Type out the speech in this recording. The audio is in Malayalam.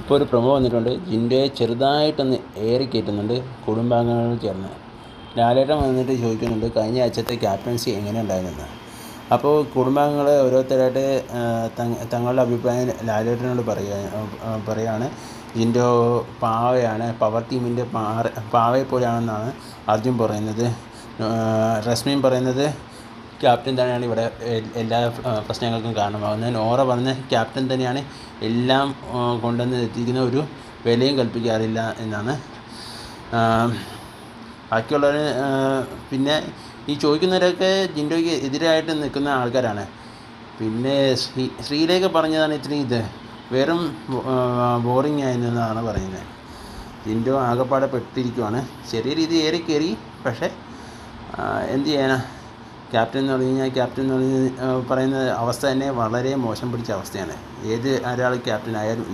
ഇപ്പോൾ ഒരു പ്രൊമോ വന്നിട്ടുണ്ട്. ജിൻഡോയെ ചെറുതായിട്ടൊന്ന് ഏറിക്കയറ്റുന്നുണ്ട് കുടുംബാംഗങ്ങൾ ചേർന്ന്. ലാലേട്ടൻ വന്നിട്ട് ചോദിക്കുന്നുണ്ട് കഴിഞ്ഞ ആഴ്ചത്തെ ക്യാപ്റ്റൻസി എങ്ങനെ ഉണ്ടായിരുന്നെന്ന്. അപ്പോൾ കുടുംബാംഗങ്ങൾ ഓരോരുത്തരായിട്ട് തങ്ങളുടെ അഭിപ്രായം ലാലേട്ടനോട് പറയുകയാണ്. ജിൻഡോ പാവയാണ്, പവർ ടീമിൻ്റെ പാവയെപ്പോലെയാണെന്നാണ് അർജുൻ പറയുന്നത്. റസ്മീൻ പറയുന്നത് ക്യാപ്റ്റൻ തന്നെയാണ് ഇവിടെ എല്ലാ പ്രശ്നങ്ങൾക്കും കാരണമാകുന്നത്. നോറ പറഞ്ഞ ക്യാപ്റ്റൻ തന്നെയാണ് എല്ലാം കൊണ്ടുവന്ന് എത്തിക്കുന്ന, ഒരു വിലയും കൽപ്പിക്കാറില്ല എന്നാണ്. ബാക്കിയുള്ളവർ പിന്നെ ഈ ചോദിക്കുന്നവരൊക്കെ ജിൻഡോയ്ക്ക് എതിരായിട്ട് നിൽക്കുന്ന ആൾക്കാരാണ്. പിന്നെ ശ്രീലേഖ പറഞ്ഞതാണ് ഇത്രയും വെറും ബോറിംഗ് ആയിരുന്നെന്നാണ് പറയുന്നത്. ജിൻഡോ ആകെപ്പാടെ പെട്ടിരിക്കുവാണ്. ചെറിയ രീതി ഏറിക്കയറി, പക്ഷേ എന്ത് ചെയ്യാനാ, ക്യാപ്റ്റൻ എന്ന് പറയുന്ന അവസ്ഥ തന്നെ വളരെ മോശം പിടിച്ച അവസ്ഥയാണ്. ഏത് ഒരാൾ ക്യാപ്റ്റൻ ആയാലും